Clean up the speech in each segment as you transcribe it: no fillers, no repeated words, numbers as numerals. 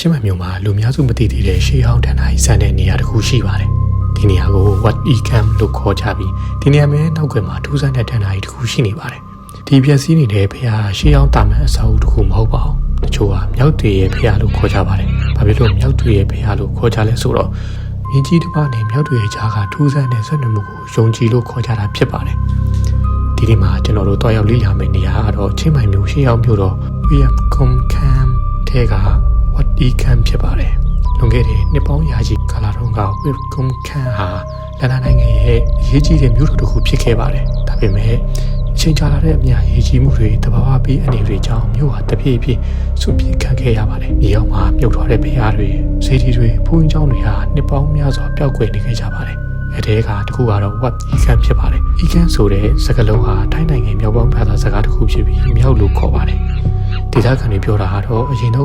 ချင်းမိုင်မြို့မှာလူများစုမသိသေးတဲ့ရှေးဟောင်းတန်တာကြီးစံတဲ့နေရာတစ်ခုရှိပါတယ်ဒီနေရာကို Wat Ecam လို့ခေါ်ကြပြီးဒီနေရာမှာနောက်ကွယ်မှာထူးဆန်းတဲ့တန်တာကြီးတစ်ခုရှိနေပါတယ်ဒီပျက်စီးနေတဲ့ဖျားရှေးဟောင်းတာမန်အဆောက်အဦတစ်ခုမဟုတ်ပါဘူးတချို့ကမြောက်တွေရဲ့ဖျားလို့ခေါ်ကြပါတယ်ဘာဖြစ်လို့မြောက်တွေရဲ့ဖျားလို့ခေါ်ကြလဲဆိုတော့မြင်းကြီးတစ်ပါးနဲ့မြောက်တွေရဲ့ကြားကထူးဆန်းတဲ့ဆက်နွယ်မှုကိုယုံကြည်လို့ခေါ်ကြတာဖြစ်ပါတယ်ဒီနေ့မှာကျွန်တော်တို့တွားရောက်လေ့လာမယ့်နေရာကတော့ချင်းမိုင်မြို့ရှေးဟောင်းမြို့တော် Wiam Kum Cam ထဲက Wat Ecam ဖြစ်ပါတယ်လွန်ခဲ့တဲ့နှစ်ပေါင်းရာချီကာလတုန်းက Wiam Kum Cam ဟာလန်ဒန်နိုင်ငံရဲ့အရေးကြီးတဲ့မြို့တော်တစ်ခုဖြစ်ခဲ့ပါတယ်ဒါပေမဲ့အချိန်ကြာလာတဲ့အမျှရေးကြီးမှုတွေတဘာဝပေးအနေတွေကြောင့်မြို့ဟာတဖြည်းဖြည်းဆုပ်ပြည့်ခံခဲ့ရပါတယ်မြေအောင်မှာမြုပ်ထွားတဲ့ဘုရားတွေဇေဒီတွေဘုန်းကြီးကျောင်းတွေဟာနှစ်ပေါင်းများစွာပျောက်ကွယ်နေခဲ့ကြပါတယ်အဲဒါကတခုကတော့ Wat Ecam ဖြစ်ပါတယ်။ Ecam ဆိုတဲ့စကားလုံးဟာထိုင်းနိုင်ငံမြောက်ပိုင်းဘာသာစကားတစ်ခုဖြစ်ပြီးမြောက်လို့ခေါ်ပါတယ်။ဒေသခံတွေပြောတာကတော့အရင်က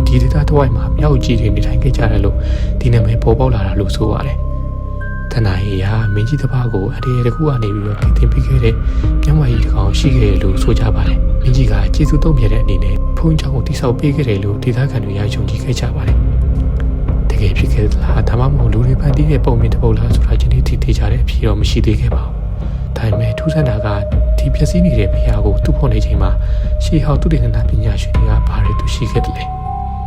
ဒီဒေသတစ်ဝိုက်မှာမြောက်ကြီးတွေနေထိုင်ခဲ့ကြတယ်လို့ဒီနာမည်ပေါ်ပေါက်လာတာလို့ဆိုပါတယ်။တနအီယာမင်းကြီးတစ်ပါးကိုအတေတခုကနေပြီးတော့တင်ပေးခဲ့တဲ့မြမကြီးတစ်ကောင်ရှိခဲ့တယ်လို့ဆိုကြပါတယ်။မင်းကြီးကကျေးဇူးတုံ့ပြန်တဲ့အနေနဲ့ဘုန်းကြီးကျောင်းကိုတိဆောက်ပေးခဲ့တယ်လို့ဒေသခံတွေကယုံကြည်ခဲ့ကြပါတယ်။တကယ်ဖြစ်ခဲ့သလားဒါမှမဟုတ်လူတွေဖန်တီးတဲ့ပုံမြင်တစ်ပုဒ်လားဆိုတာချင်းသိသေးကြတဲ့အဖြစ်တော့မရှိသေးခဲ့ပါဘူး။ဒါပေမဲ့ထူးဆန်းတာကဒီပျက်စီးနေတဲ့ဘုရားကိုသူ့ဖို့နေချိန်မှာရှေးဟောင်းသုတေသနပညာရှင်တွေကဘာတွေသူရှိခဲ့တယ်လဲ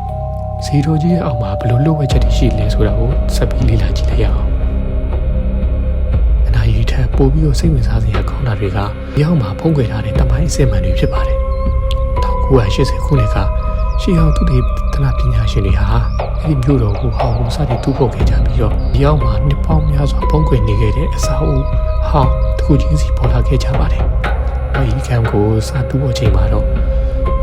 ။စီရိုကြီးရဲ့အောက်မှာဘယ်လိုလုပ်ဝဲချက်တွေရှိလဲဆိုတာကိုဆက်ပြီးလေ့လာကြည့်လိုက်ရအောင်။အနာရီထက်ပိုပြီးတော့စိတ်ဝင်စားစရာကောင်းတာတွေကရောက်မှာဖုံးကွယ်ထားတဲ့တမိုင်းအစစ်အမှန်တွေဖြစ်ပါတယ်။1980ခုနှစ်ကရှေးဟောင်းသုတေသနပညာရှင်တွေဟာဒီမြို့တော်ကိုဟောင်းကိုစတင်တူဖို့ခဲ့ကြပြီးတော့ဒီရောက်မှာနှစ်ပေါင်းများစွာပုံကွယ်နေခဲ့တဲ့အစာအုပ်ဟောင်းတစ်ခုချင်းစီပေါ်လာခဲ့ကြပါတယ်။အဲဒီကံကိုစတူဖို့ချိန်မှာတော့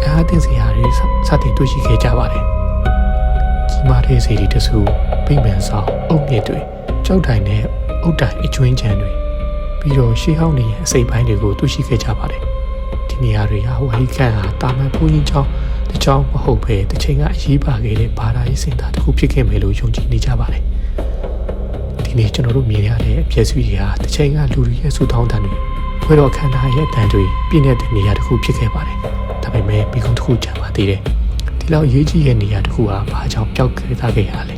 အားတင်စရာတွေစတင်တွေ့ရှိခဲ့ကြပါတယ်။ကြီးမားတဲ့စီရီတဆူပိမှန်ဆောင်အုပ်မြစ်တွေကြောက်တိုင်နဲ့အုတ်တိုင်အကျွင်းချမ်းတွေပြီးတော့ရှေးဟောင်းနေရဲ့အစိပ်ပိုင်းတွေကိုတွေ့ရှိခဲ့ကြပါတယ်။ဒီနေရာတွေကဝဟိကံဟာတာမန်ဘုန်းကြီးကျောင်းတချောင်းမဟုတ်ပဲတစ်ချိန်ကအရေးပါခဲ့တဲ့ဘာသာရေးစင်တာတစ်ခုဖြစ်ခဲ့မယ်လို့ယုံကြည်နေကြပါတယ်ဒီနေ့ကျွန်တော်တို့မြင်ရတဲ့အပြည့်စုံတွေဟာတစ်ချိန်ကလူတွေရဲ့ဆူတောင်းတန်တွေဘွဲတော်ခန္ဓာရဲ့အတန်တွေပြည့်နေတဲ့နေရာတစ်ခုဖြစ်ခဲ့ပါတယ်ဒါပေမဲ့ပြီးကုန်တစ်ခုကျန်ပါသေးတယ်ဒီလောက်ရေးကြီးတဲ့နေရာတစ်ခုဟာဘာကြောင့်ပျောက်ခဲ့သားခဲ့ရလဲ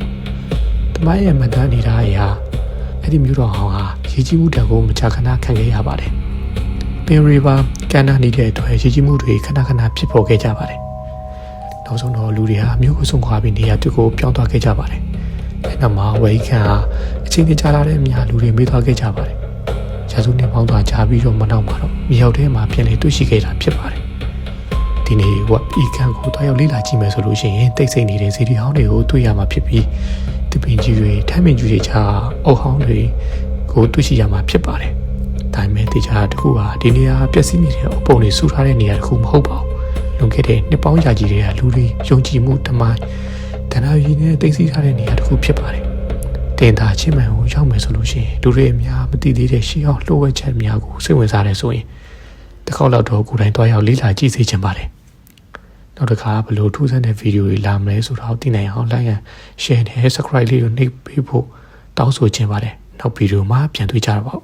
တမိုင်းရဲ့မတန်းနေတာအရာအဲ့ဒီမြို့တော်ဟောင်းဟာရေးကြီးမှုတန်ကိုမကြာခဏခံခဲ့ရပါတယ်ပင်ရီဗာကန်နာနေတဲ့အတွက်ရေးကြီးမှုတွေခဏခဏဖြစ်ပေါ်ခဲ့ကြပါတယ်နောက်ဆုံးတော့လူတွေဟာမြို့ကိုဆုံးခွာပြီးနေရာတူကိုပြောင်းသွားခဲ့ကြပါတယ်။အဲနောက်မှာဝေခံဟာအချိန်ကြီးကြာလာတဲ့အများလူတွေမေးသွားခဲ့ကြပါတယ်။ရာစုနှစ်ပေါင်းသွားကြာပြီးတော့မနောက်မှာတော့မြေရောက်ထဲမှာပြန်လည်တွေ့ရှိခဲ့တာဖြစ်ပါတယ်။ဒီနေ့ Wat Ecam ကိုတွားရောက်လေ့လာကြည့်မယ်ဆိုလို့ရှိရင်တိတ်ဆိတ်နေတဲ့ဇီဒီဟောင်းတွေကိုတွေ့ရမှာဖြစ်ပြီးတပင်ကြီးတွေထမ်းပင်ကြီးတွေချာအုပ်ဟောင်းတွေကိုတွေ့ရှိရမှာဖြစ်ပါတယ်။ဒါပေမဲ့တရားတစ်ခုဟာဒီနေရာပျက်စီးနေတဲ့အပုံတွေစုထားတဲ့နေရာတစ်ခုမဟုတ်ပါဘူး။လွန်ခဲ့တဲ့နှစ်ပေါင်းရာကြီးတွေကလူတွေယုံကြည်မှုတမိုင်းတဏှာရည်နဲ့သိသိထားတဲ့နေရာတစ်ခုဖြစ်ပါတယ်။တင်သားချင်းမှန်ကိုရောက်မယ်ဆိုလို့ရှိရင်လူတွေအများမသိသေးတဲ့ရှေးဟောင်းလှုပ်ဝက်ချက်များကိုစိတ်ဝင်စားတယ်ဆိုရင်တစ်ခေါက်တော့ကိုယ်တိုင်တွားရောက်လေ့လာကြည့်စေချင်ပါတယ်။နောက်တစ်ခါဘယ်လိုထူးဆန်းတဲ့ဗီဒီယိုတွေလာမလဲဆိုတာကိုသိနိုင်အောင် like and share နဲ့ subscribe လေးကိုနှိပ်ပေးဖို့တောင်းဆိုချင်ပါတယ်။နောက်ဗီဒီယိုမှာပြန်တွေ့ကြတော့ပါ